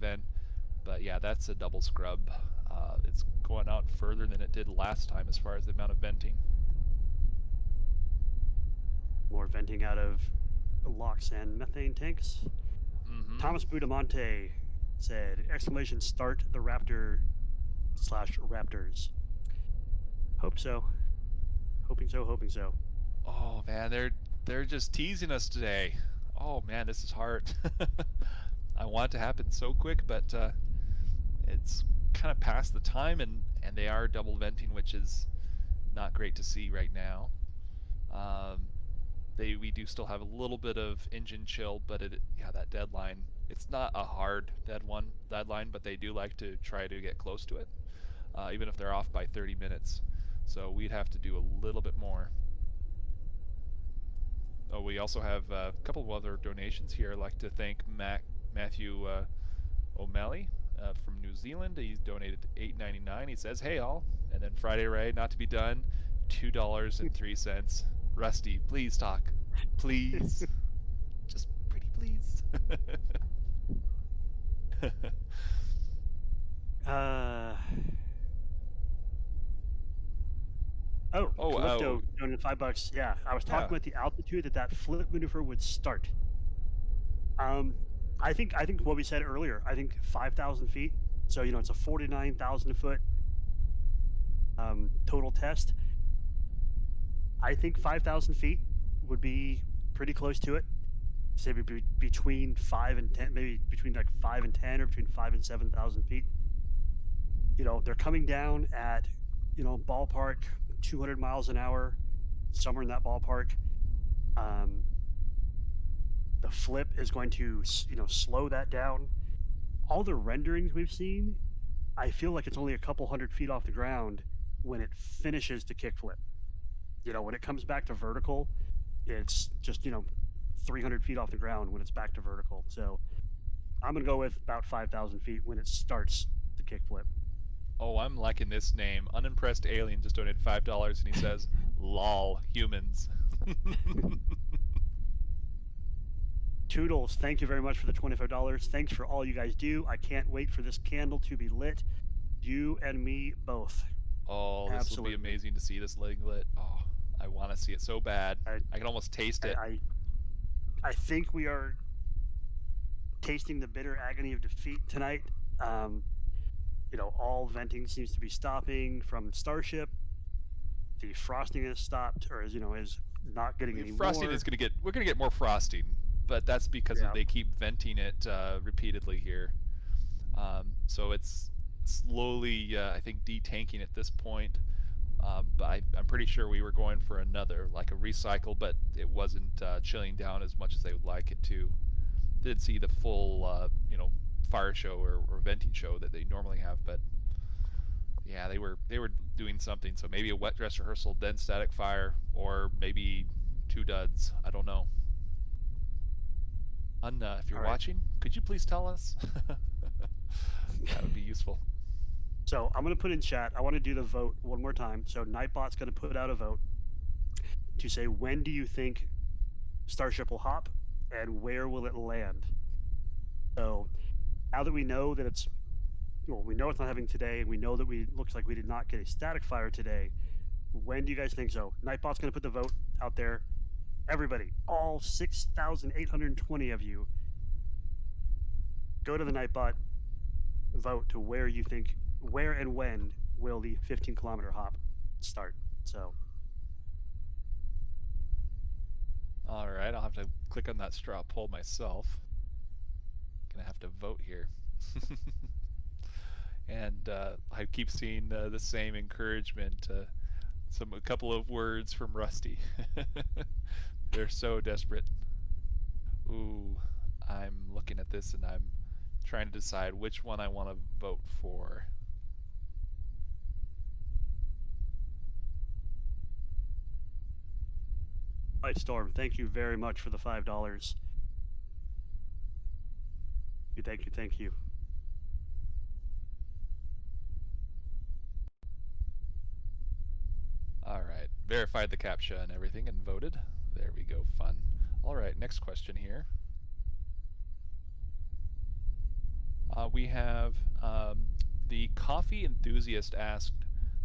vent. But yeah, that's a double scrub. It's going out further than it did last time as far as the amount of venting. More venting out of LOX and methane tanks. Thomas Budamonte said, exclamation, start the Raptor / Raptors. Hope so. Hoping so. Oh man, they're just teasing us today. Oh man, this is hard. I want it to happen so quick, but it's kind of past the time, and they are double venting, which is not great to see right now. We do still have a little bit of engine chill, but that deadline, it's not a hard deadline, but they do like to try to get close to it, even if they're off by 30 minutes. So we'd have to do a little bit more. Oh, we also have a couple of other donations here. I'd like to thank Matthew O'Malley from New Zealand. He's donated $8.99. He says, "Hey all," and then Friday Ray, not to be done, $2.03. Rusty, please talk, please, just pretty please. Calypto donated $5. Yeah, I was talking about the altitude that flip maneuver would start. I think what we said earlier. I think 5,000 feet. So it's a 49,000 foot total test. I think 5,000 feet would be pretty close to it. Say between 5 and 10, maybe between like 5 and 10, or between 5 and 7,000 feet. They're coming down at ballpark 200 miles an hour, somewhere in that ballpark. The flip is going to slow that down. All the renderings we've seen, I feel like it's only a couple hundred feet off the ground when it finishes the kickflip. When it comes back to vertical, it's just 300 feet off the ground when it's back to vertical. So I'm gonna go with about 5,000 feet when it starts the kickflip. Oh, I'm liking this name. Unimpressed Alien just donated $5, and he says, "Lol, humans." Toodles, thank you very much for the $25. Thanks for all you guys do. I can't wait for this candle to be lit. You and me both. Oh, this Absolutely. Will be amazing to see this thing lit. Oh, I want to see it so bad. I can almost taste it. I think we are tasting the bitter agony of defeat tonight. All venting seems to be stopping from Starship. The frosting has stopped, or is not getting any frosting more. We're gonna get more frosting, but that's because they keep venting it repeatedly here. So it's slowly, I think, detanking at this point. But I'm pretty sure we were going for another, like a recycle, but it wasn't chilling down as much as they would like it to. Didn't see the full, fire show or venting show that they normally have, but yeah, they were doing something. So maybe a wet dress rehearsal, then static fire, or maybe 2 duds. I don't know. Anna, if you're watching, could you please tell us? That would be useful. So I'm going to put in chat, I want to do the vote one more time. So Nightbot's going to put out a vote to say, when do you think Starship will hop and where will it land? So now that we know that we know it's not having today, and we know that looks like we did not get a static fire today, when do you guys think so? Nightbot's going to put the vote out there. Everybody, all 6,820 of you, go to the Nightbot, vote to where you think, where and when will the 15-kilometer hop start. So all right, I'll have to click on that straw poll myself. Gonna have to vote here. And I keep seeing the same encouragement, a couple of words from Rusty. They're so desperate. Ooh, I'm looking at this and I'm trying to decide which one I want to vote for. White Storm, thank you very much for the $5. Thank you. All right, verified the CAPTCHA and everything and voted. There we go, fun. All right, next question here. We have the coffee enthusiast asked,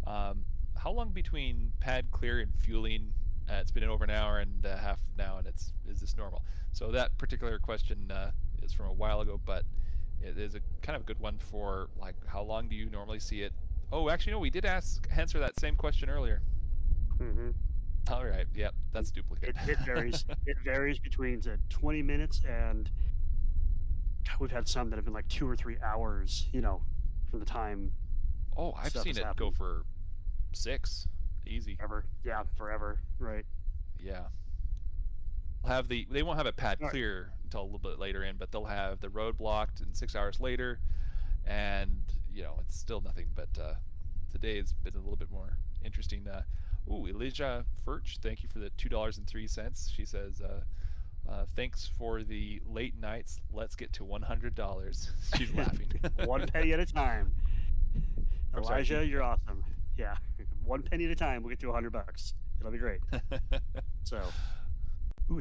how long between pad clear and fueling? It's been over an hour and a half now, and is this normal? So that particular question is from a while ago, but it is a kind of a good one for like how long do you normally see it? Oh, actually, no, we did answer that same question earlier. Mm-hmm. All right, yep, that's duplicate. It varies. It varies between 20 minutes and we've had some that have been like 2 or 3 hours, from the time. Oh, I've seen it go for 6, easy. Ever, yeah, forever, right? Yeah. They won't have it pad clear until a little bit later in, but they'll have the road blocked and 6 hours later, and it's still nothing. But today has been a little bit more interesting. Elijah Furch, thank you for the $2.03. She says, thanks for the late nights. Let's get to $100. She's laughing. 1 penny at a time. Elijah, you're awesome. Yeah, 1 penny at a time. We'll get to $100. It'll be great. So,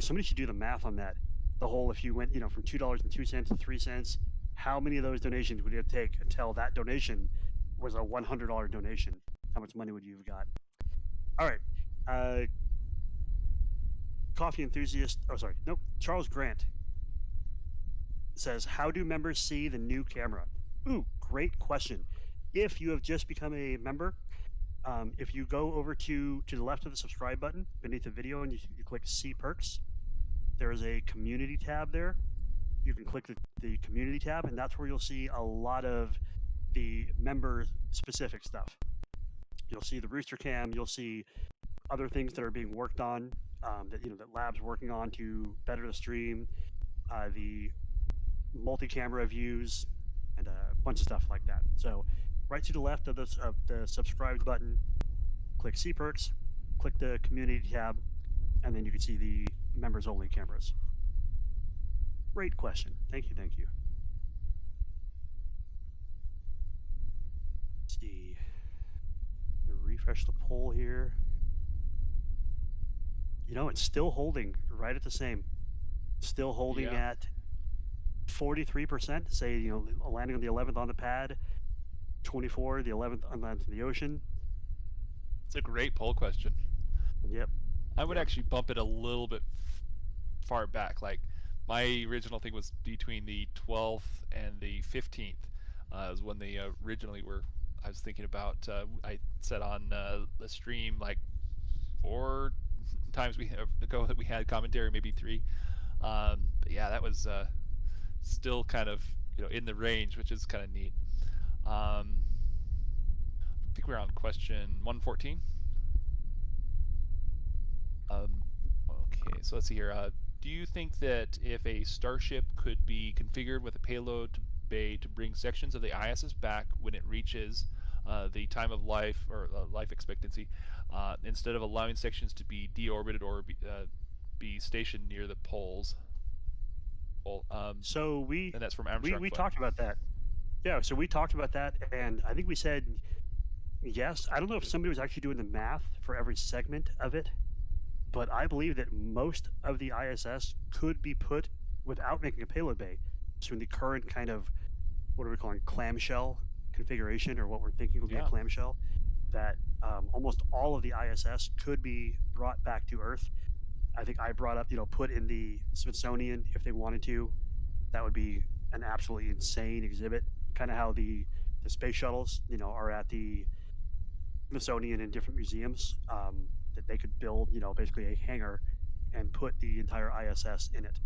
somebody should do the math on that. The whole, if you went, from $2.02 to 3 cents, how many of those donations would it take until that donation was a $100 donation? How much money would you have got? All right. Coffee enthusiast. Oh, sorry. Nope. Charles Grant says, how do members see the new camera? Great question. If you have just become a member, if you go over to the left of the subscribe button beneath the video and you click See Perks, there is a community tab there. You can click the community tab, and that's where you'll see a lot of the member specific stuff. You'll see the Rooster Cam. You'll see other things that are being worked on that Lab's working on to better the stream, the multi-camera views, and a bunch of stuff like that. So right to the left of the subscribe button, click See Perks, click the community tab, and then you can see the members only cameras. Great question. Thank you. Let's see. Refresh the poll here. It's still holding right at the same. Still holding at 43%. Say, landing on the 11th on the pad. 24, the 11th on the ocean. It's a great poll question. Yep. I would actually bump it a little bit far back. Like my original thing was between the 12th and the 15th. Was when they originally were. I was thinking about. I said on the stream like 4 times we had commentary, maybe 3. But yeah, that was still kind of in the range, which is kind of neat. I think we're on question 114. Okay, so let's see here. Do you think that if a Starship could be configured with a payload bay to bring sections of the ISS back when it reaches the time of life or life expectancy, instead of allowing sections to be deorbited or be stationed near the poles? Well, and that's from Armstrong. We talked about that. Yeah, so we talked about that, and I think we said yes. I don't know if somebody was actually doing the math for every segment of it, but I believe that most of the ISS could be put without making a payload bay. So in the current kind of, what are we calling, clamshell configuration, or what we're thinking will be a clamshell, that almost all of the ISS could be brought back to Earth. I think I brought up, put in the Smithsonian if they wanted to. That would be an absolutely insane exhibit. Kind of how the space shuttles, are at the Smithsonian and different museums, that they could build, basically a hangar and put the entire ISS in it.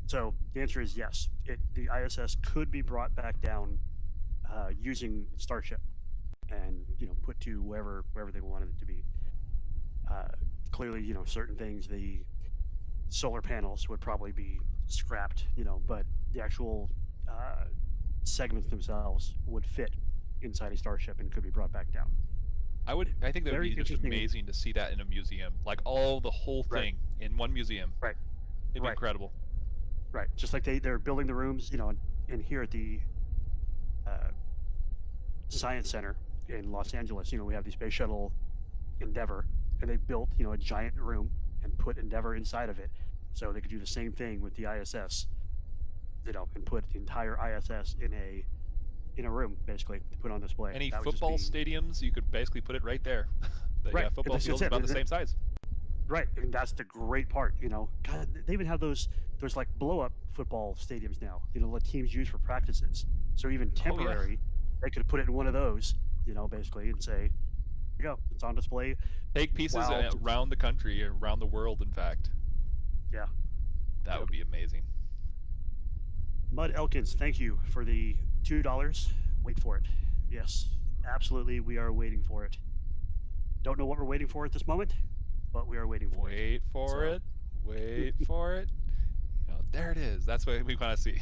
So the answer is yes. The ISS could be brought back down using Starship, and put to wherever they wanted it to be. Clearly, certain things, the solar panels would probably be scrapped, but the actual segments themselves would fit inside a Starship and could be brought back down. I think that would be just amazing to see that in a museum, like the whole thing in one museum. Right. It'd be incredible. Right. Just like they're building the rooms, and here at the Science Center in Los Angeles, we have the Space Shuttle Endeavour, and they built, a giant room and put Endeavour inside of it, so they could do the same thing with the ISS. and put the entire ISS in a room basically to put on display. Any football stadiums, you could basically put it right there. Right. Yeah, football fields about the same size. Right, and that's the great part. God, they even have those like blow up football stadiums now. What teams use for practices. So even temporary, they could put it in one of those. Basically, and say, "Here you go, it's on display." Take pieces around the country, around the world, in fact. Yeah. That would be amazing. Mud Elkins, thank you for the $2. Wait for it. Yes, absolutely, we are waiting for it. Don't know what we're waiting for at this moment, but we are waiting for it. Wait for it. Wait for it. There it is. That's what we want to see.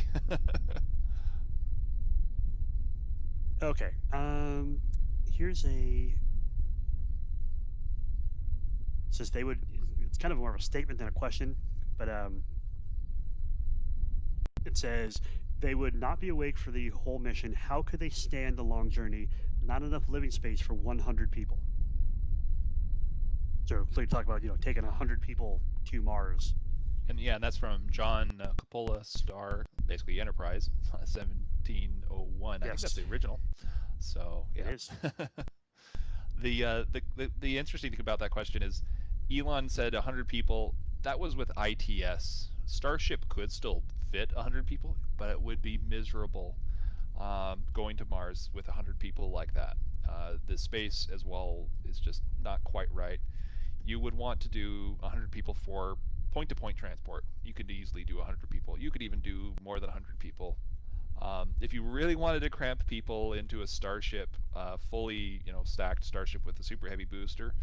Okay. Here's since they would, it's kind of more of a statement than a question, but it says they would not be awake for the whole mission. How could they stand the long journey? Not enough living space for 100 people. So you talk about taking 100 people to Mars. And yeah, that's from John Coppola, Star, basically Enterprise, 1701. I think that's the original. So yeah. It is. The interesting thing about that question is, Elon said 100 people. That was with ITS. Starship could still fit 100 people, but it would be miserable going to Mars with 100 people like that. The space as well is just not quite right. You would want to do 100 people for point-to-point transport. You could easily do 100 people. You could even do more than 100 people. If you really wanted to cramp people into a Starship, fully stacked Starship with a super heavy booster,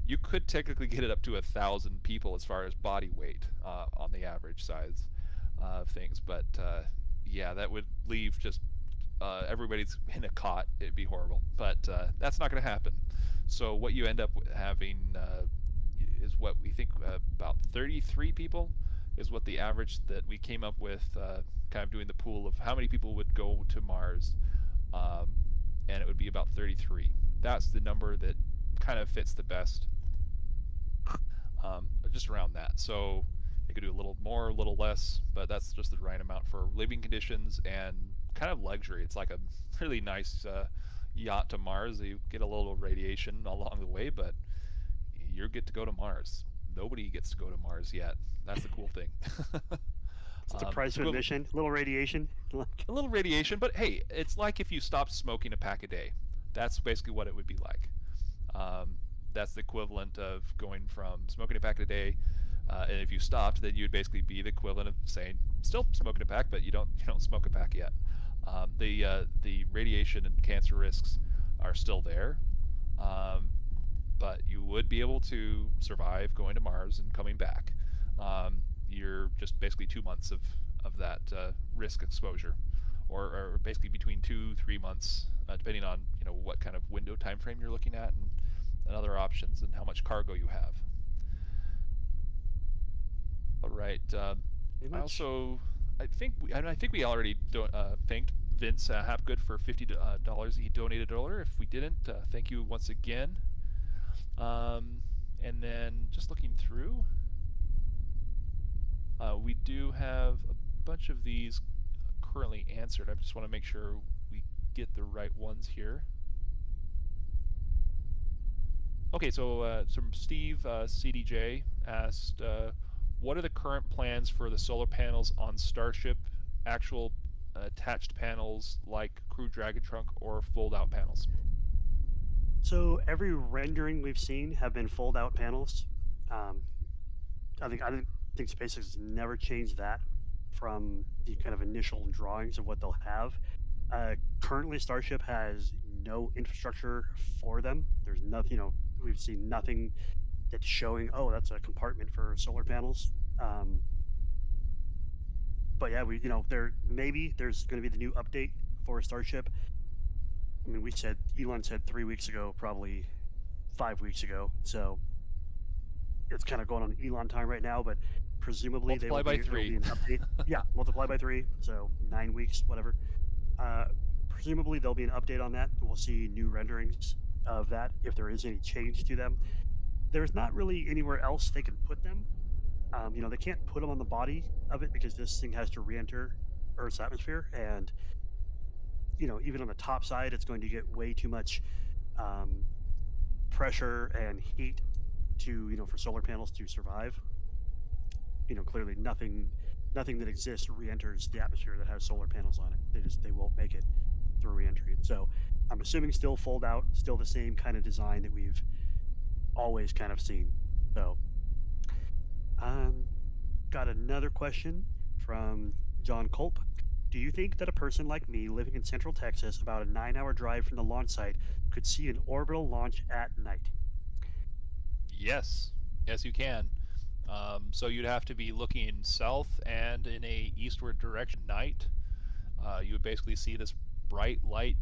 you could technically get it up to 1,000 people as far as body weight on the average size of things. But yeah, that would leave just everybody's in a cot. It'd be horrible. But that's not going to happen. So what you end up having is what we think about 33 people is what the average that we came up with, kind of doing the pool of how many people would go to Mars, and it would be about 33. That's the number that kind of fits the best, just around that. So they could do a little more, a little less, but that's just the right amount for living conditions and kind of luxury. It's like a really nice yacht to Mars. You get a little radiation along the way, but you get to go to Mars. Nobody gets to go to Mars yet. That's the cool thing. It's the price of admission. A little radiation. A little radiation, but hey, it's like if you stopped smoking a pack a day. That's basically what it would be like. That's the equivalent of going from smoking a pack a day, and if you stopped, then you would basically be the equivalent of saying still smoking a pack, but you don't smoke a pack yet. The radiation and cancer risks are still there. But you would be able to survive going to Mars and coming back. You're just basically 2 months of that risk exposure, or basically between 2-3 months, depending on what kind of window time frame you're looking at and other options and how much cargo you have. All right. I think we already thanked Vince Hapgood for $50 he donated earlier. If we didn't, thank you once again. And then just looking through, we do have a bunch of these currently answered. I just want to make sure we get the right ones here. Okay, so Steve CDJ asked, what are the current plans for the solar panels on Starship? Actual attached panels like Crew Dragon Trunk or fold-out panels? So every rendering we've seen have been fold-out panels. I think SpaceX has never changed that from the kind of initial drawings of what they'll have. Currently, Starship has no infrastructure for them. There's nothing. We've seen nothing that's showing, oh, that's a compartment for solar panels. But yeah, maybe there's going to be the new update for Starship. I mean, Elon said 3 weeks ago, probably 5 weeks ago. So it's kind of going on Elon time right now, but presumably multiply by 3. Be an update. Yeah, multiply by 3, so 9 weeks, whatever. Presumably there'll be an update on that. We'll see new renderings of that if there is any change to them. There's not really anywhere else they can put them. They can't put them on the body of it because this thing has to re-enter Earth's atmosphere, and even on the top side, it's going to get way too much pressure and heat to for solar panels to survive. Clearly nothing that exists re-enters the atmosphere that has solar panels on it. They won't make it through re-entry. So I'm assuming still fold out, still the same kind of design that we've always kind of seen. So got another question from John Culp. Do you think that a person like me living in Central Texas, about a 9-hour drive from the launch site, could see an orbital launch at night? Yes, you can. So you'd have to be looking south and in a eastward direction at night. You would basically see this bright light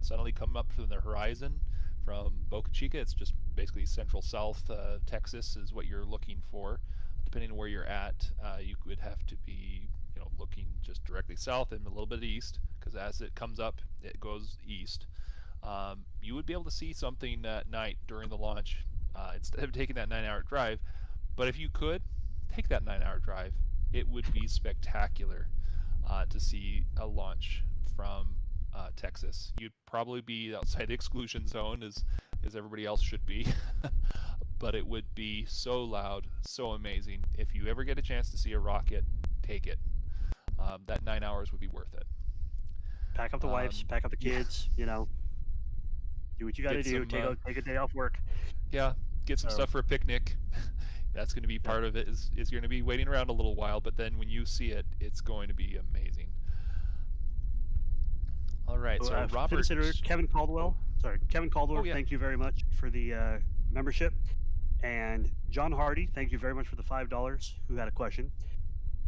suddenly come up from the horizon from Boca Chica. It's just basically central south Texas is what you're looking for. Depending on where you're at, you would have to be looking just directly south and a little bit east, because as it comes up, it goes east. You would be able to see something at night during the launch instead of taking that 9-hour drive. But if you could take that 9-hour drive, it would be spectacular to see a launch from Texas. You'd probably be outside the exclusion zone as everybody else should be. But it would be so loud, so amazing. If you ever get a chance to see a rocket, take it. That 9 hours would be worth it. Pack up the wipes, pack up the kids, do what you got to do. Take a day off work. Yeah, get some stuff for a picnic. That's going to be part of it. Is you're going to be waiting around a little while, but then when you see it, it's going to be amazing. All right, so Robert... Kevin Caldwell. Kevin Caldwell, yeah. Thank you very much for the membership. And John Hardy, thank you very much for the $5, who had a question.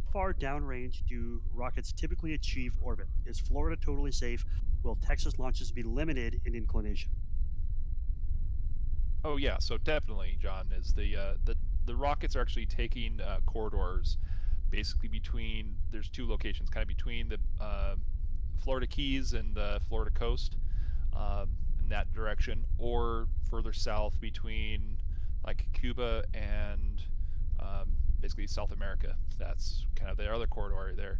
How far downrange do rockets typically achieve orbit? Is Florida totally safe? Will Texas launches be limited in inclination? Oh yeah, so definitely, John, is the rockets are actually taking corridors basically between, there's two locations kind of between the Florida Keys and the Florida coast in that direction, or further south between like Cuba and basically South America. That's kind of their other corridor there.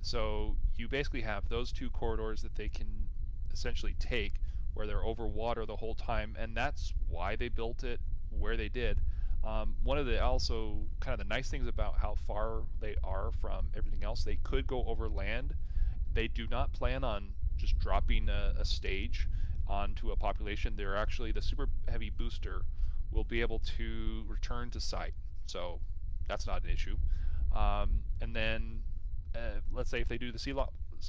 So you basically have those two corridors that they can essentially take, where they're over water the whole time, and that's why they built it where they did. One of the also kind of the nice things about how far they are from everything else, they could go over land. They do not plan on just dropping a stage onto a population. They're actually, the super heavy booster will be able to return to site, so that's not an issue. And then let's say if they do the sea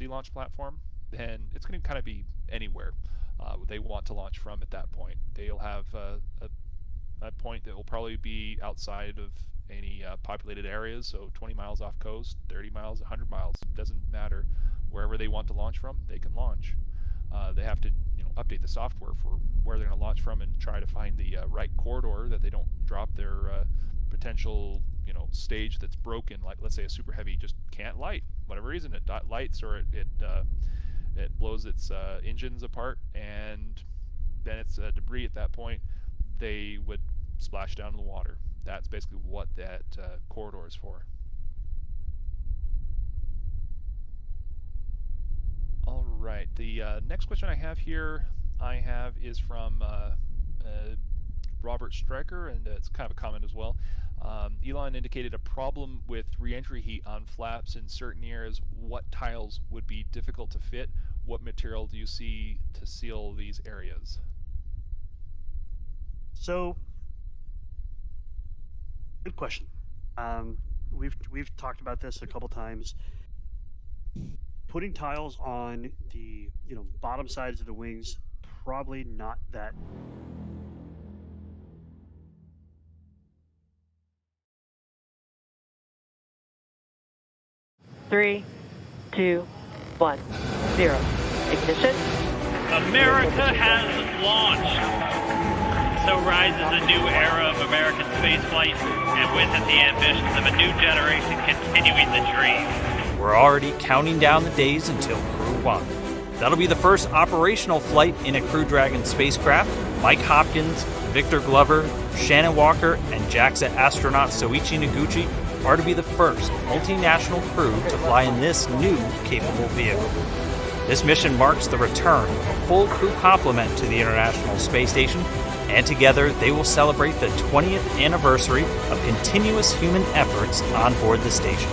launch platform, then it's going to kind of be anywhere they want to launch from at that point. They'll have a point that will probably be outside of any populated areas, so 20 miles off coast, 30 miles, 100 miles, doesn't matter. Wherever they want to launch from, they can launch. They have to update the software for where they're going to launch from and try to find the right corridor that they don't drop their potential stage that's broken. Like let's say a super heavy just can't light, whatever reason, it lights or it blows its engines apart, and then it's debris at that point. They would splash down in the water. That's basically what that corridor is for. All right, the next question I have here is from Robert Stryker, and it's kind of a comment as well. Elon indicated a problem with re-entry heat on flaps in certain areas. What tiles would be difficult to fit? What material do you see to seal these areas? So, good question. We've talked about this a couple times. Putting tiles on the bottom sides of the wings, probably not that. Three, 2, 1, 0. Ignition. America has launched. So rises a new era of American spaceflight, and with it the ambitions of a new generation continuing the dream. We're already counting down the days until Crew 1. That'll be the first operational flight in a Crew Dragon spacecraft. Mike Hopkins, Victor Glover, Shannon Walker, and JAXA astronaut Soichi Noguchi are to be the first multinational crew to fly in this new capable vehicle. This mission marks the return of a full crew complement to the International Space Station, and together they will celebrate the 20th anniversary of continuous human efforts on board the station.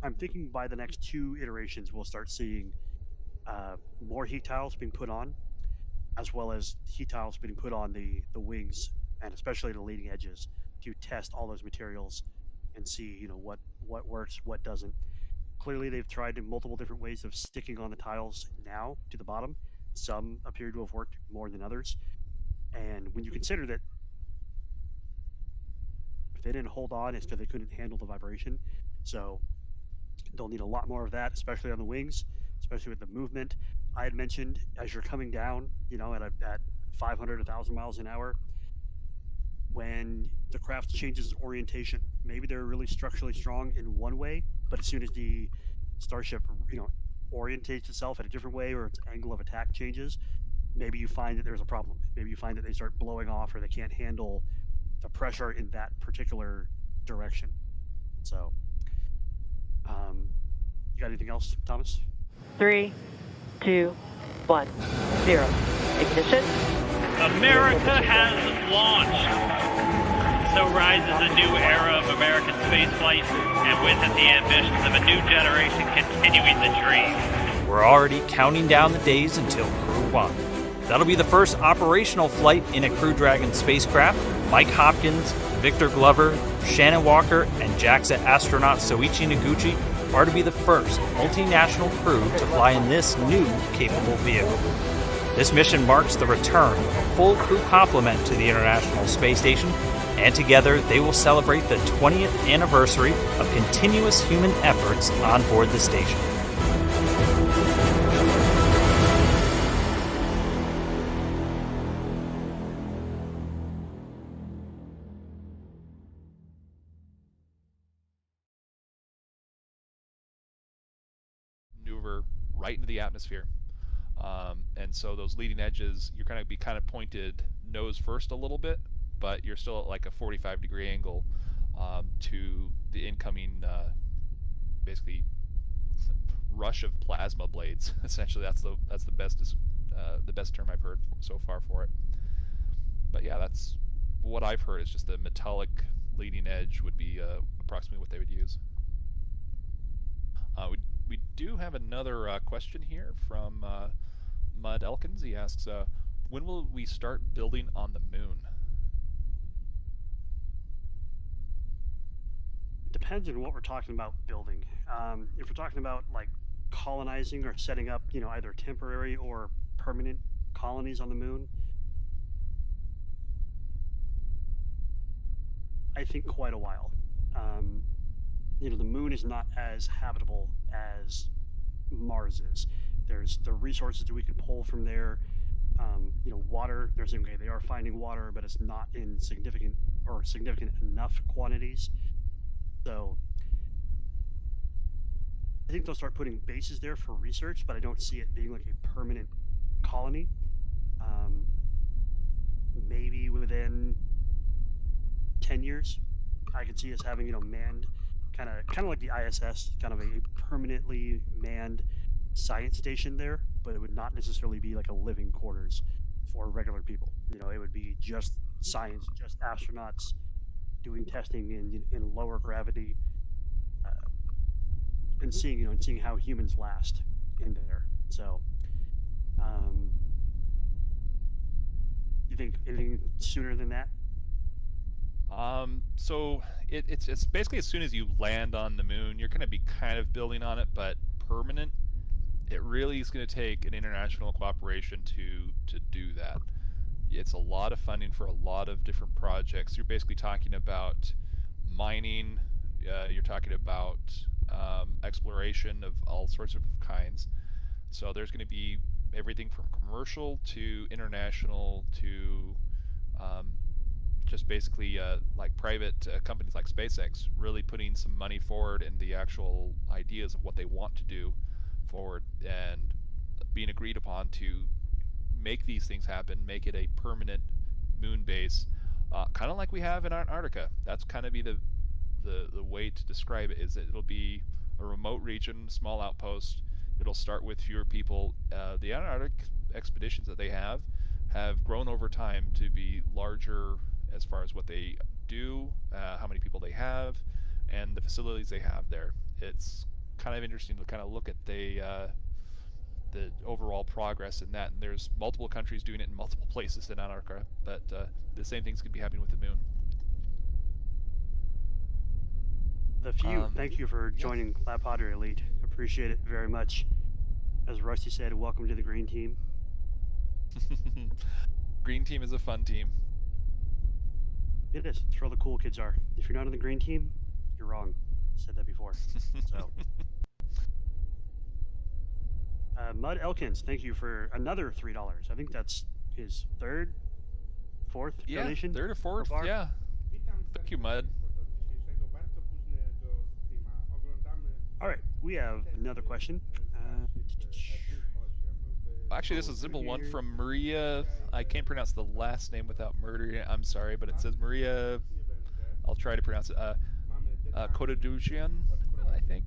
I'm thinking by the next 2 iterations, we'll start seeing more heat tiles being put on, as well as heat tiles being put on the wings, and especially the leading edges, to test all those materials and see, you know, what works, what doesn't. Clearly, they've tried multiple different ways of sticking on the tiles now to the bottom. Some appear to have worked more than others. And when you consider that if they didn't hold on, it's because they couldn't handle the vibration. So they'll need a lot more of that, especially on the wings, especially with the movement. I had mentioned as you're coming down, you know, at 500, 1,000 miles an hour, when the craft changes orientation, maybe they're really structurally strong in one way, but as soon as the Starship, you know, orientates itself in a different way, or its angle of attack changes, maybe you find that there's a problem. Maybe you find that they start blowing off, or they can't handle the pressure in that particular direction. So, you got anything else, Thomas? 3, 2, 1, 0. Ignition. America has launched. So rises a new era of American spaceflight, and with it the ambitions of a new generation continuing the dream. We're already counting down the days until Crew 1. That'll be the first operational flight in a Crew Dragon spacecraft. Mike Hopkins, Victor Glover, Shannon Walker, and JAXA astronaut Soichi Noguchi are to be the first multinational crew to fly in this new capable vehicle. This mission marks the return of a full crew complement to the International Space Station, and together they will celebrate the 20th anniversary of continuous human efforts on board the station. Maneuver right into the atmosphere. And so those leading edges, you're going to be kind of pointed nose first a little bit, but you're still at like a 45-degree angle to the incoming, basically, rush of plasma blades. Essentially, that's the best term I've heard so far for it. But yeah, that's what I've heard. Is just the metallic leading edge would be approximately what they would use. We do have another question here from Mud Elkins. He asks, when will we start building on the moon? Depends on what we're talking about building. If we're talking about like colonizing or setting up, you know, either temporary or permanent colonies on the moon, I think quite a while. You know, the moon is not as habitable as Mars is. There's the resources that we can pull from there. You know, water, they're saying, okay, they are finding water, but it's not in significant enough quantities. So I think they'll start putting bases there for research, but I don't see it being like a permanent colony. Maybe within 10 years, I could see us having, you know, manned, kind of like the ISS, kind of a permanently manned science station there, but it would not necessarily be like a living quarters for regular people. You know, it would be just science, just astronauts doing testing in lower gravity, and seeing how humans last in there. So, you think anything sooner than that? So it's basically as soon as you land on the moon, you're going to be kind of building on it, but permanent, it really is going to take an international cooperation to do that. It's a lot of funding for a lot of different projects. You're basically talking about mining, you're talking about exploration of all sorts of kinds. So there's going to be everything from commercial to international to just basically like private companies like SpaceX really putting some money forward and the actual ideas of what they want to do forward and being agreed upon to make these things happen, make it a permanent moon base, kind of like we have in Antarctica. That's kind of be the way to describe it, is that it'll be a remote region, small outpost. It'll start with fewer people. The Antarctic expeditions that they have grown over time to be larger as far as what they do, how many people they have, and the facilities they have there. It's kind of interesting to kind of look at the overall progress in that. And there's multiple countries doing it in multiple places in Antarctica, but the same things could be happening with the moon. The few, thank you for joining Lab Padre Elite. Appreciate it very much. As Rusty said, welcome to the green team. Green team is a fun team. It is. It's where all the cool kids are. If you're not on the green team, you're wrong. I said that before. So, Mud Elkins, thank you for another $3. I think that's his fourth donation. Third or fourth. So far. Yeah. Thank you, Mud. All right, we have another question. Actually, this is a simple one from Maria. I can't pronounce the last name without murdering it. I'm sorry, but it says Maria. I'll try to pronounce it. Kotodujian, I think.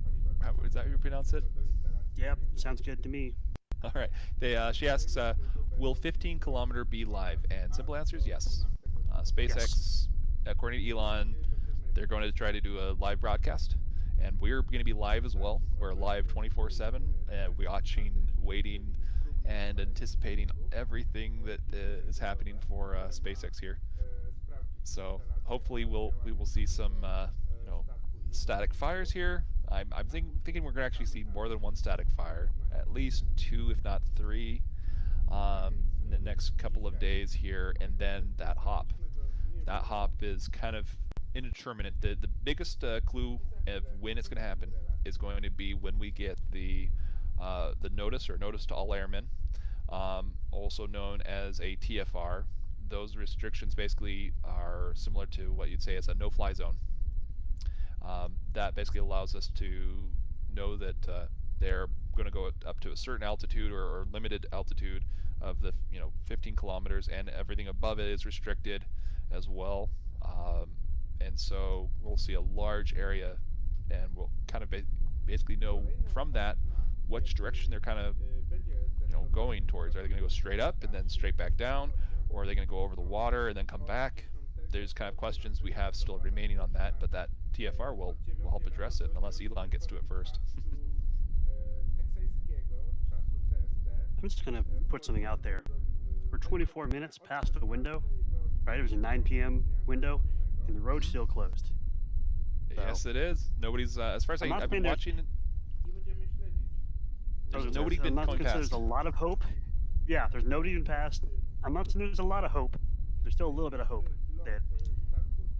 Is that how you pronounce it? Yep, sounds good to me. All right. She asks, will 15-kilometer be live? And simple answer is yes. SpaceX, Yes. According to Elon, they're going to try to do a live broadcast. And we're going to be live as well. We're live 24/7, we're watching, waiting, and anticipating everything that is happening for SpaceX here. So hopefully we will see some static fires here. I'm thinking we're going to actually see more than one static fire, at least 2, if not 3, in the next couple of days here, and then that hop. That hop is kind of indeterminate. The biggest clue of when it's going to happen is going to be when we get the notice to all airmen, also known as a TFR. Those restrictions basically are similar to what you'd say is a no-fly zone. That basically allows us to know that they're going to go up to a certain altitude or limited altitude of the 15 kilometers, and everything above it is restricted as well. And so we'll see a large area, and we'll kind of basically know from that which direction they're kind of going towards. Are they going to go straight up and then straight back down, or are they going to go over the water and then come back? There's kind of questions we have still remaining on that, but that TFR will help address it, unless Elon gets to it first. I'm just going to put something out there. We're 24 minutes past the window, right? It was a 9 p.m. window, and the road's still closed. So, yes, it is. Nobody's, as far as I've been watching, there's nobody been going past. There's a lot of hope. Yeah, there's nobody been past. I'm not saying there's a lot of hope. There's still a little bit of hope that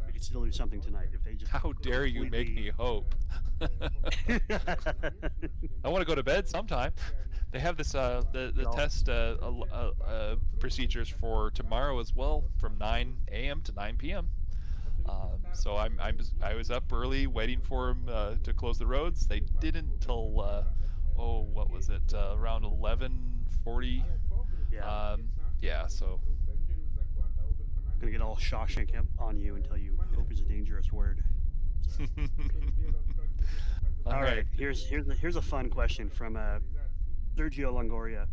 we could still do something tonight if they just. How dare you make me hope? I want to go to bed sometime. They have this the test procedures for tomorrow as well, from 9 a.m. to 9 p.m. So I was up early waiting for them to close the roads. They didn't till what was it, around 11:40. Yeah. So I'm gonna get all Shawshank on you and tell you hope is a dangerous word. All right. Here's a fun question from Sergio Longoria.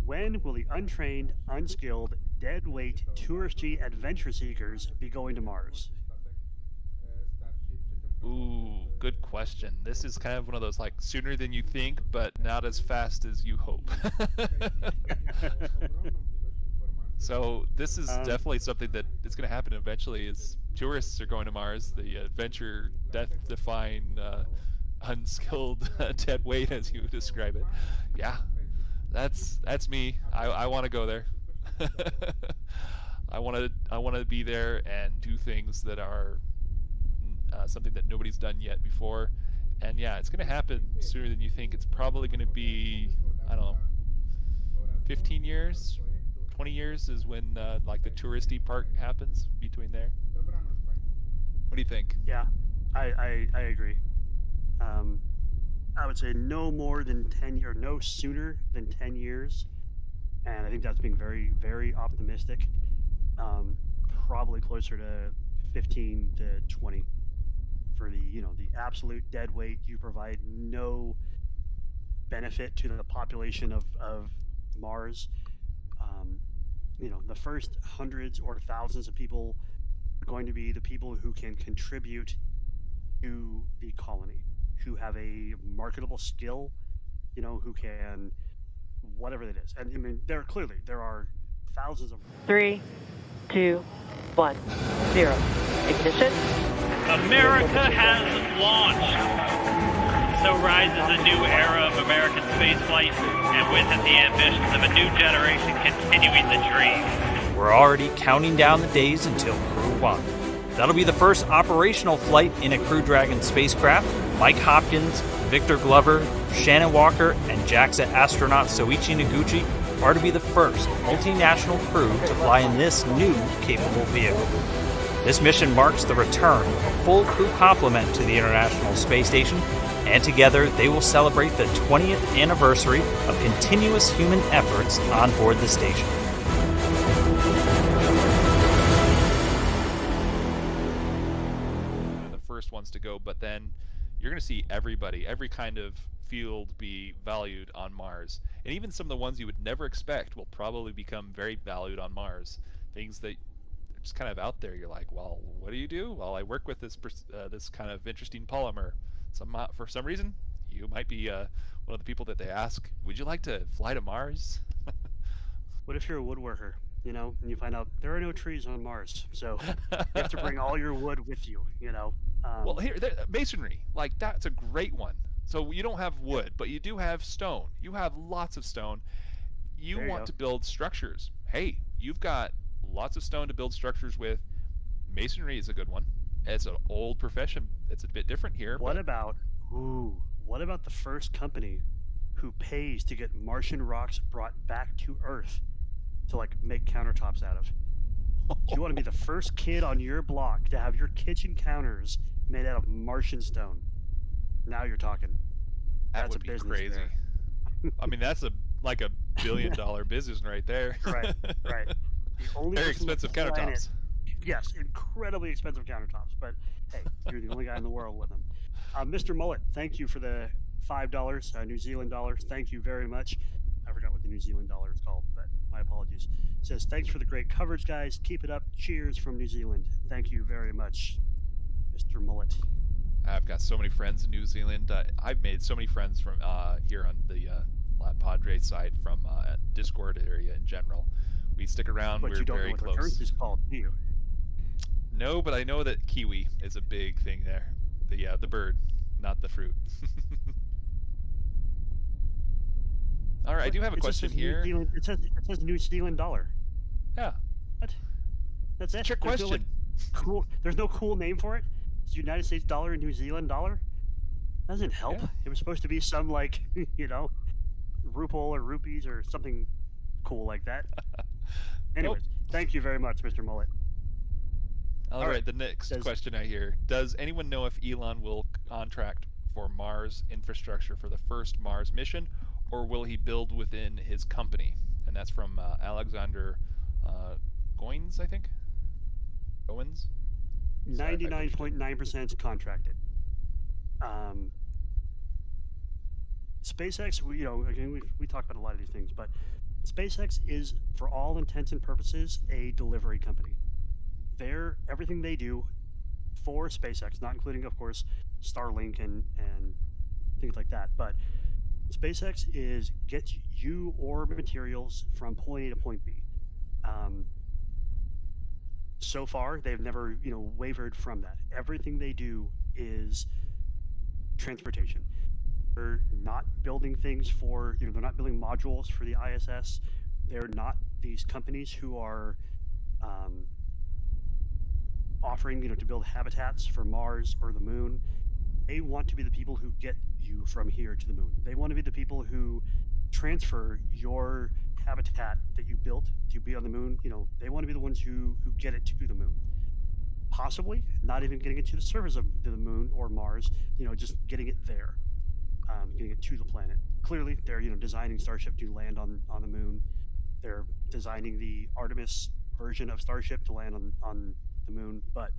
When will the untrained, unskilled, deadweight, touristy adventure seekers be going to Mars? Ooh, good question. This is kind of one of those, like, sooner than you think, but not as fast as you hope. So this is definitely something that is going to happen eventually. Is tourists are going to Mars, the adventure, death-defying, unskilled, dead weight, as you describe it. Yeah, that's me. I want to go there. I want to be there and do things that are something that nobody's done yet before. And yeah, it's going to happen sooner than you think. It's probably going to be, I don't know, 15 years, 20 years is when like the touristy part happens between there. What do you think? Yeah, I agree. I would say no more than 10 or no sooner than 10 years. And I think that's being very, very optimistic. Probably closer to 15 to 20 for the absolute dead weight. You provide no benefit to the population of Mars. The first hundreds or thousands of people are going to be the people who can contribute to the colony, who have a marketable skill, who can, whatever it is. And I mean, there are thousands of. 3, 2, 1, 0. Ignition. America has launched. So rises a new era of American spaceflight, and with it the ambitions of a new generation continuing the dream. We're already counting down the days until Crew 1. That'll be the first operational flight in a Crew Dragon spacecraft. Mike Hopkins, Victor Glover, Shannon Walker, and JAXA astronaut Soichi Noguchi are to be the first multinational crew to fly in this new capable vehicle. This mission marks the return of a full crew complement to the International Space Station, and together they will celebrate the 20th anniversary of continuous human efforts on board the station. The first ones to go, but then you're going to see everybody, every kind of field be valued on Mars. And even some of the ones you would never expect will probably become very valued on Mars. Things that are just kind of out there. You're like, well, what do you do? Well, I work with this this kind of interesting polymer. For some reason, you might be one of the people that they ask, would you like to fly to Mars? What if you're a woodworker, and you find out there are no trees on Mars, so you have to bring all your wood with you, Well, masonry, like that's a great one. So you don't have wood, but you do have stone. You have lots of stone. You want to build structures. Hey, you've got lots of stone to build structures with. Masonry is a good one. It's an old profession. It's a bit different here. What about the first company who pays to get Martian rocks brought back to Earth to make countertops out of? Do you want to be the first kid on your block to have your kitchen counters made out of Martian stone? Now you're talking. That would be crazy. I mean, that's like a $1 billion business right there. Right. The only very expensive countertops. Yes, incredibly expensive countertops. But hey, you're the only guy in the world with them. Mr. Mullet, thank you for the $5, New Zealand dollars. Thank you very much. I forgot what the New Zealand dollar is called, but my apologies. Says, thanks for the great coverage, guys. Keep it up. Cheers from New Zealand. Thank you very much, Mr. Mullet. I've got so many friends in New Zealand. I've made so many friends from here on the La Padre site from Discord area in general. We stick around. But we're you don't very know what close. the currency's called, do you? No, but I know that kiwi is a big thing there. The bird, not the fruit. All right, I do have a question here. It says New Zealand dollar. Yeah. What? That's it. Trick question. Cool. There's no cool name for it. It's United States dollar and New Zealand dollar. Doesn't help. Yeah. It was supposed to be some ruple or rupees or something cool like that. Anyways, Thank you very much, Mr. Mullet. All right, the next question I hear. Does anyone know if Elon will contract for Mars infrastructure for the first Mars mission, or will he build within his company? And that's from Alexander Goins, I think? Owens? 99.9% contracted. SpaceX, again, we talk about a lot of these things, but SpaceX is, for all intents and purposes, a delivery company. Everything they do for SpaceX, not including, of course, Starlink and things like that, but SpaceX is get you or materials from point A to point B. So far, they've never, wavered from that. Everything they do is transportation. They're not building things for, they're not building modules for the ISS. They're not these companies who are offering, to build habitats for Mars or the moon. They want to be the people who get you from here to the moon. They want to be the people who transfer your habitat that you built to be on the moon, they want to be the ones who get it to the moon. Possibly not even getting it to the surface of the moon or Mars, just getting it there, getting it to the planet. Clearly, they're designing Starship to land on the moon. They're designing the Artemis version of Starship to land on the moon, but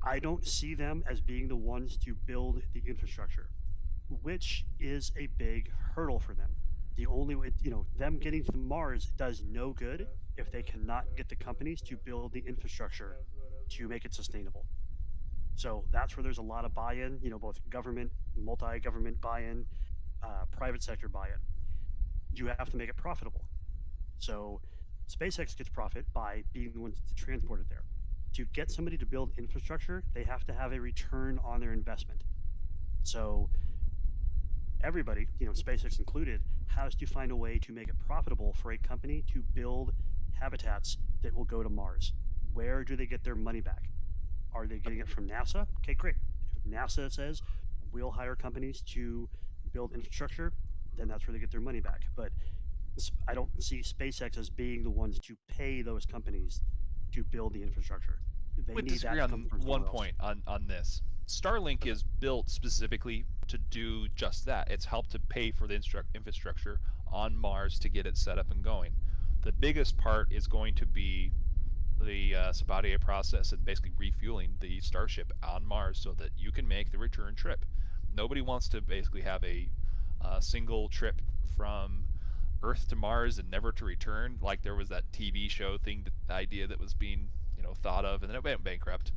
I don't see them as being the ones to build the infrastructure, which is a big hurdle for them. The only way, them getting to Mars does no good if they cannot get the companies to build the infrastructure to make it sustainable. So that's where there's a lot of buy-in, both government, multi-government buy-in, private sector buy-in. You have to make it profitable. So SpaceX gets profit by being the ones to transport it there. To get somebody to build infrastructure, they have to have a return on their investment. So everybody, SpaceX included, has to find a way to make it profitable for a company to build habitats that will go to Mars. Where do they get their money back? Are they getting it from NASA? Okay, great. If NASA says we'll hire companies to build infrastructure, then that's where they get their money back. But I don't see SpaceX as being the ones to pay those companies to build the infrastructure. They would need disagree that to on come from one somewhere else. point on this. Starlink is built specifically to do just that. It's helped to pay for the infrastructure on Mars to get it set up and going. The biggest part is going to be the Sabatier process and basically refueling the Starship on Mars so that you can make the return trip. Nobody wants to basically have a single trip from Earth to Mars and never to return, like there was that TV show thing, the idea that was being thought of, and then it went bankrupt.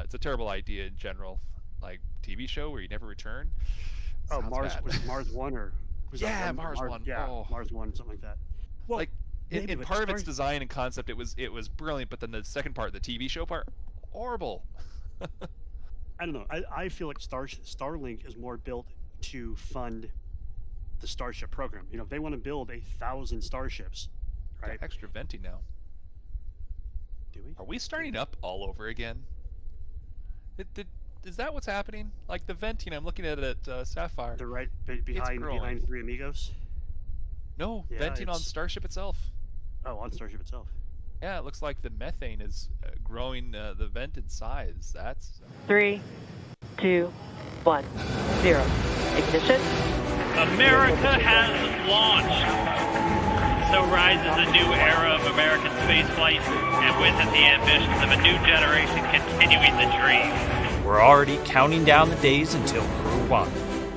It's a terrible idea in general, like TV show where you never return. Oh, Sounds Mars bad. was Mars One or was that Yeah, one? Mars One. Yeah, Oh. Mars One, something like that. Well, Like maybe, in but part of its Star- design and concept, it was brilliant, but then the second part, the TV show part, horrible. I don't know. I feel like Starlink is more built to fund the Starship program. If they want to build 1,000 Starships, Got right? extra venting now. Do we? Are we starting up all over again? Is that what's happening? Like the venting, I'm looking at it at Sapphire. They're right growing. behind Three Amigos. No, Yeah, venting on it's- Starship itself. Oh, on Starship itself. Yeah, it looks like the methane is growing the vent in size. That's 3, 2, 1, 0. Ignition. America has launched. So rises a new era of American spaceflight, and with it the ambitions of a new generation continuing the dream. We're already counting down the days until Crew 1.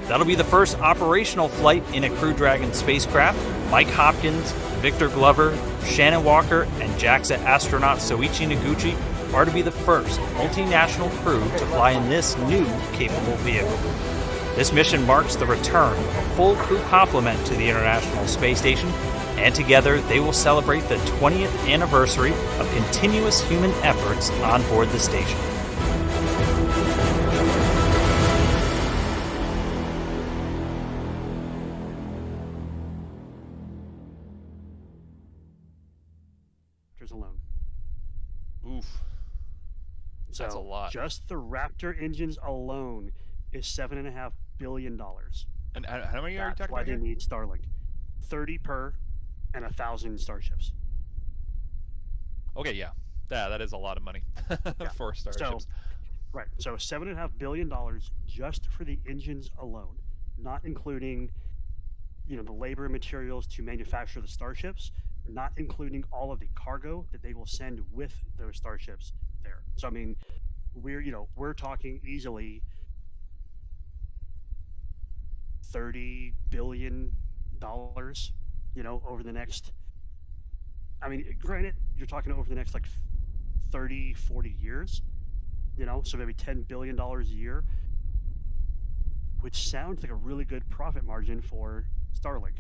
That'll be the first operational flight in a Crew Dragon spacecraft. Mike Hopkins, Victor Glover, Shannon Walker, and JAXA astronaut Soichi Noguchi are to be the first multinational crew to fly in this new capable vehicle. This mission marks the return of a full crew complement to the International Space Station, and together they will celebrate the 20th anniversary of continuous human efforts on board the station. Alone. oof. So That's a lot. Just the Raptor engines alone is $7.5 billion. And how many are you That's talking why about they here? need Starlink. 30 per and 1,000 Starships. Okay, yeah. That is a lot of money for Starships. Right. So $7.5 billion just for the engines alone, not including, the labor and materials to manufacture the Starships, not including all of the cargo that they will send with those Starships there. So I mean, we're talking easily $30 billion, over the next. I mean, granted, you're talking over the next like 30, 40 years. So maybe $10 billion a year, which sounds like a really good profit margin for Starlink.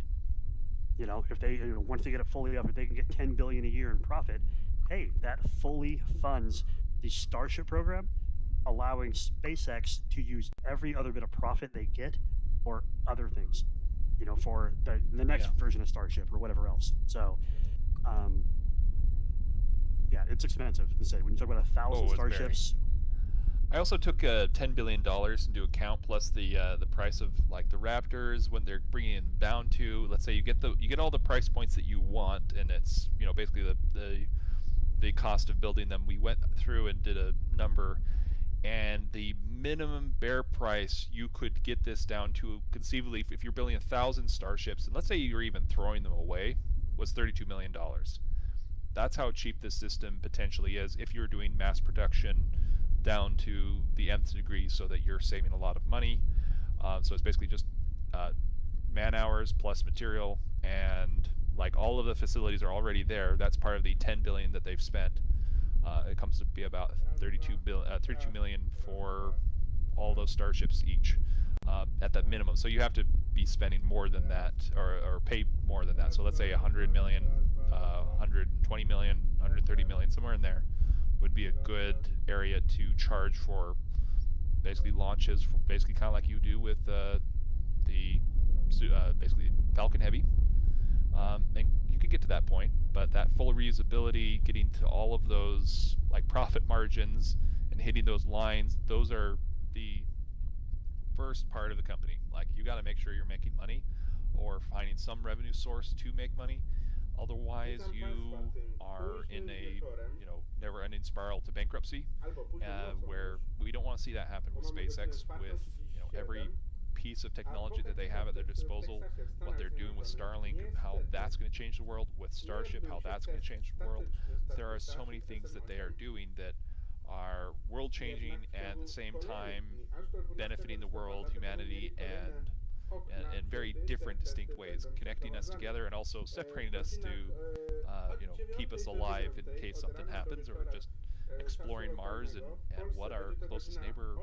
If they once they get it fully up, if they can get $10 billion a year in profit, hey, that fully funds the Starship program, allowing SpaceX to use every other bit of profit they get for other things, for the next version of Starship or whatever else. So, yeah, it's expensive to say when you talk about 1,000 it's Starships. I also took $10 billion into account, plus the price of like the Raptors when they're bringing them down to. Let's say you get all the price points that you want, and it's basically the cost of building them. We went through and did a number, and the minimum bear price you could get this down to conceivably if you're building 1,000 starships, and let's say you're even throwing them away, was $32 million. That's how cheap this system potentially is if you're doing mass production down to the nth degree, so that you're saving a lot of money. So it's basically just man hours plus material, and like all of the facilities are already there. That's part of the 10 billion that they've spent. It comes to be about 32 million for all those starships each at the minimum. So you have to be spending more than that, or pay more than that. So let's say 100 million, 120 million, 130 million, somewhere in there would be a good area to charge for basically launches, for basically kind of like you do with the basically Falcon Heavy. And you can get to that point, but that full reusability, getting to all of those like profit margins and hitting those lines, those are the first part of the company. Like you got to make sure you're making money or finding some revenue source to make money. Otherwise, you are in a never-ending spiral to bankruptcy, where we don't want to see that happen with SpaceX. With every piece of technology that they have at their disposal, what they're doing with Starlink, and how that's going to change the world, with Starship, how that's going to change the world. There are so many things that they are doing that are world-changing and at the same time benefiting the world, humanity, and in very different, distinct ways, connecting us together and also separating us to, keep us alive in case something happens, or just exploring Mars and what our closest neighbor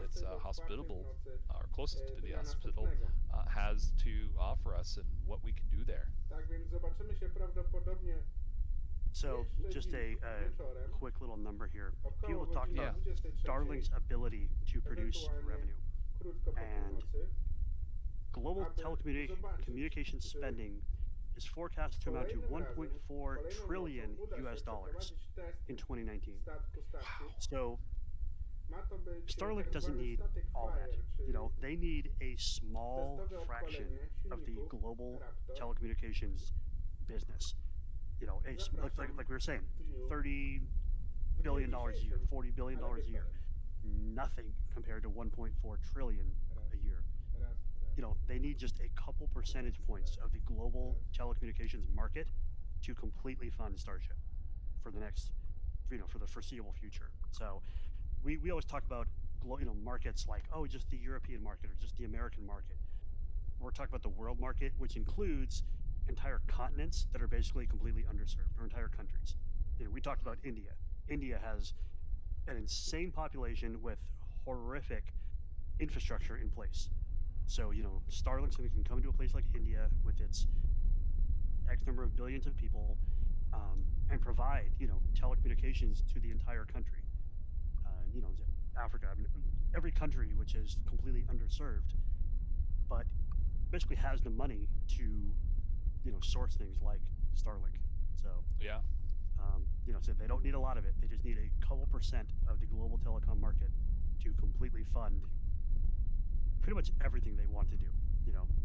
that's hospitable, or closest to the hospital, has to offer us and what we can do there. So, just a quick little number here. People talk about Starlink's ability to produce revenue, and global telecommunications spending is forecast to amount to 1.4 trillion US dollars in 2019. So Starlink doesn't need all that. They need a small fraction of the global telecommunications business. Like we were saying, $30 billion a year, $40 billion a year, nothing compared to 1.4 trillion a year. They need just a couple percentage points of the global telecommunications market to completely fund Starship for the next, for the foreseeable future. So we always talk about, markets like, just the European market or just the American market. We're talking about the world market, which includes entire continents that are basically completely underserved, or entire countries. We talked about India. India has an insane population with horrific infrastructure in place. So, Starlink can come to a place like India with its X number of billions of people, and provide, telecommunications to the entire country. Africa, every country which is completely underserved, but basically has the money to, source things like Starlink. So, yeah. So they don't need a lot of it. They just need a couple percent of the global telecom market to completely fund pretty much everything they want to do,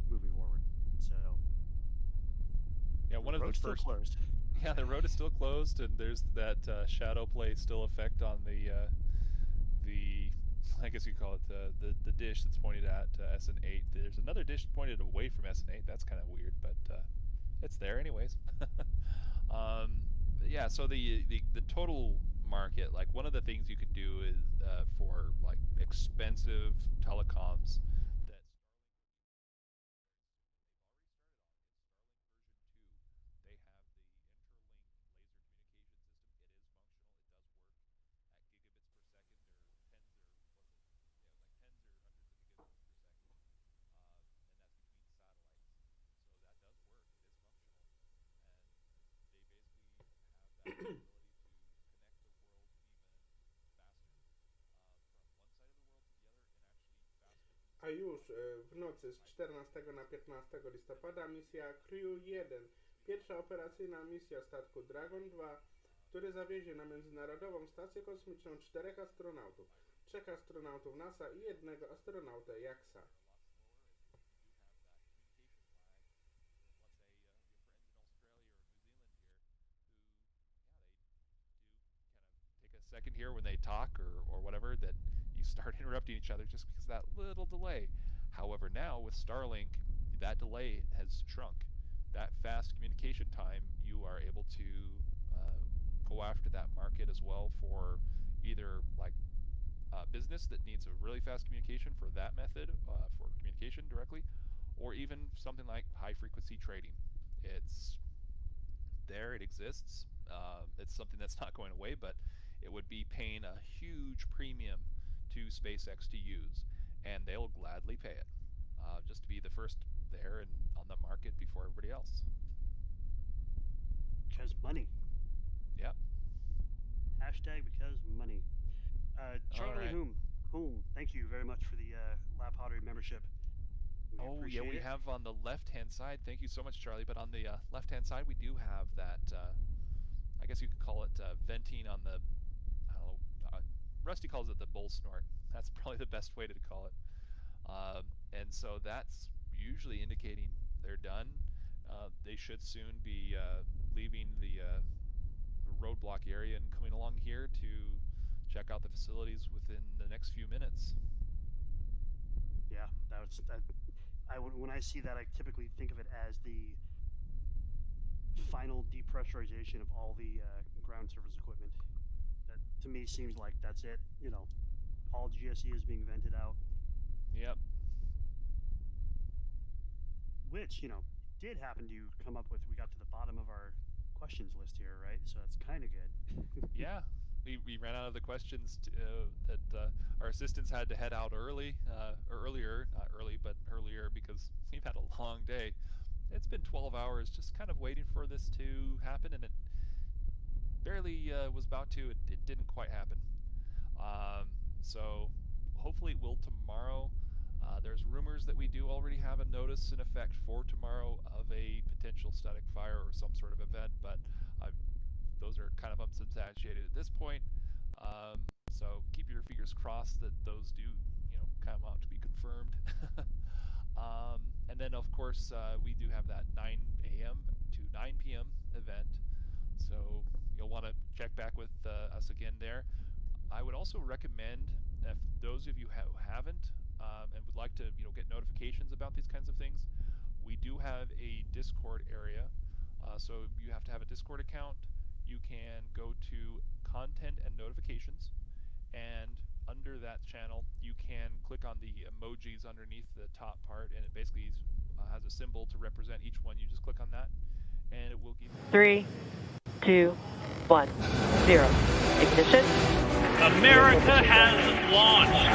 moving forward. So yeah, one of the first. Still closed. Yeah, the road is still closed, and there's that shadow play still effect on the I guess you call it the dish that's pointed at SN8. There's another dish pointed away from SN8. That's kind of weird, but it's there anyways. Yeah, so the total market, like one of the things you could do is for like expensive telecoms that they have the A już w nocy z 14 na 15 listopada misja Crew 1, pierwsza operacyjna misja statku Dragon 2, który zawiezie na Międzynarodową Stację Kosmiczną 4 astronautów. 3 astronautów NASA i 1 astronautę JAXA. Second here when they talk or whatever, that you start interrupting each other just because of that little delay. However, now with Starlink, that delay has shrunk. That fast communication time, you are able to go after that market as well for either like business that needs a really fast communication for that method for communication directly, or even something like high frequency trading. It's there, it exists. It's something that's not going away, but it would be paying a huge premium to SpaceX to use, and they'll gladly pay it just to be the first there and on the market before everybody else. Because money. Yep. Hashtag because money. Charlie right. Whom, thank you very much for the Lab Pottery membership. We Oh yeah, appreciate we it. have on the left-hand side. Thank you so much, Charlie. But on the left-hand side, we do have that. I guess you could call it venting on the. I don't know. Rusty calls it the bull snort. That's probably the best way to call it. And so that's usually indicating they're done. They should soon be leaving the roadblock area and coming along here to check out the facilities within the next few minutes. Yeah, that. When I see that, I typically think of it as the final depressurization of all the ground surface equipment. That to me seems like that's it. You know, all GSE is being vented out. Yep. Which, you know, did happen to come up with. We got to the bottom of our questions list here, right? So that's kind of good. Yeah. We ran out of the questions that our assistants had to head out early, or earlier, not early, but earlier, because we've had a long day. It's been 12 hours just kind of waiting for this to happen, and it barely was about to. It didn't quite happen. So hopefully it will tomorrow. There's rumors that we do already have a notice in effect for tomorrow of a potential static fire or some sort of event, but those are kind of unsubstantiated at this point. So keep your fingers crossed that those do, come out to be confirmed. And then, of course, we do have that 9 a.m. to 9 p.m. event. So you'll want to check back with us again there. I would also recommend, if those of you who haven't and would like to, get notifications about these kinds of things, we do have a Discord area. So you have to have a Discord account. You can go to Content and Notifications, and under that channel you can click on the emojis underneath the top part, and it basically has a symbol to represent each one. You just click on that and it will give you 3, 2, 1, 0. Ignition. America has launched.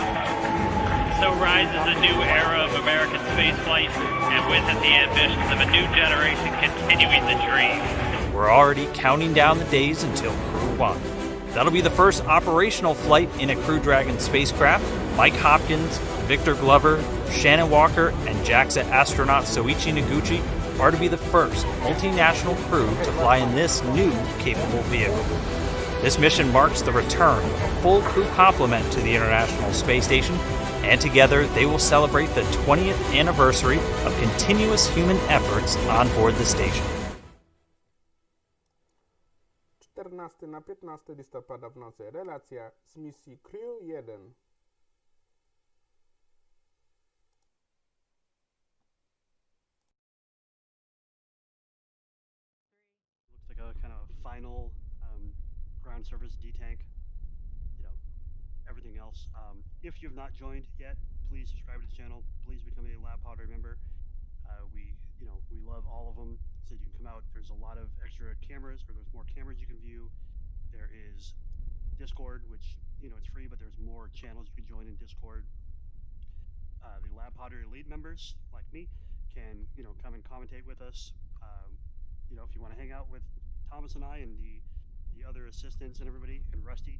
So rises a new era of American spaceflight, and with it the ambitions of a new generation continuing the dream. We're already counting down the days until Crew 1. That'll be the first operational flight in a Crew Dragon spacecraft. Mike Hopkins, Victor Glover, Shannon Walker, and JAXA astronaut Soichi Noguchi are to be the first multinational crew to fly in this new capable vehicle. This mission marks the return of a full crew complement to the International Space Station, and together they will celebrate the 20th anniversary of continuous human efforts on board the station. 14 na 15 listopada w nocy. Relacja z misji Crew 1. Looks like a kind of final ground surface detank. Everything else. If you've not joined yet, please subscribe to the channel. Please become a Lab Pottery member. We love all of them. So you can come out. There's a lot of extra cameras, or there's more cameras you can view. There is Discord, which it's free, but there's more channels you can join in Discord. The Lab Pottery Elite members, like me, can come and commentate with us. If you want to hang out with Thomas and I and the other assistants and everybody, and Rusty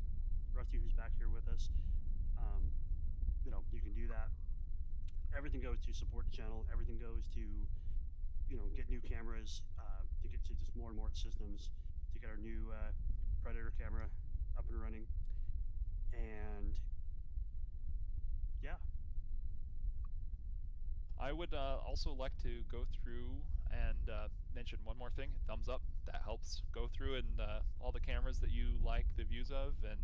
who's back here with us, you can do that. Everything goes to support the channel. Everything goes to get new cameras, to get to just more and more systems, to get our new Predator camera up and running. And yeah. I would also like to go through and mention one more thing. Thumbs up. That helps. Go through and all the cameras that you like the views of and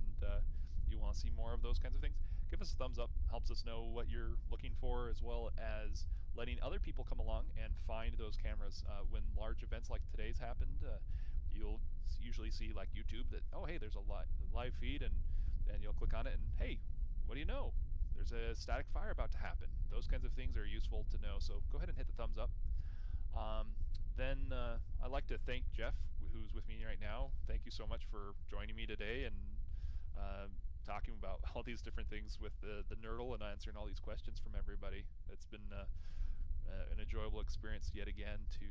you want to see more of those kinds of things. Give us a thumbs up. Helps us know what you're looking for, as well as letting other people come along and find those cameras. When large events like today's happened, you'll usually see like YouTube that, oh hey, there's a live feed, and you'll click on it and hey, what do you know? There's a static fire about to happen. Those kinds of things are useful to know, so go ahead and hit the thumbs up. Then I'd like to thank Jeff, who's with me right now. Thank you so much for joining me today and talking about all these different things with the Nerdle and answering all these questions from everybody. It's been an enjoyable experience yet again to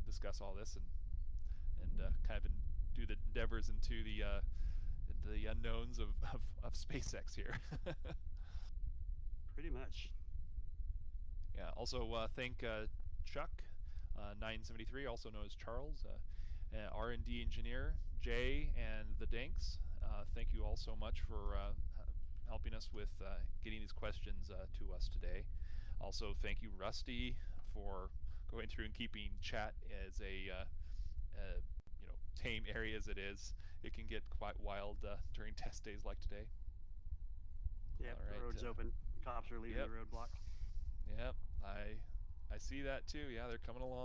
discuss all this and kind of do the endeavors into the unknowns of SpaceX here. Pretty much. Yeah, also thank Chuck, 973, also known as Charles, R&D engineer, Jay, and the Danks. Thank you all so much for helping us with getting these questions to us today. Also, thank you, Rusty, for going through and keeping chat as a tame area as it is. It can get quite wild during test days like today. Yep, All right, the road's open. Cops are leaving the roadblock. Yep, I see that too. Yeah, they're coming along.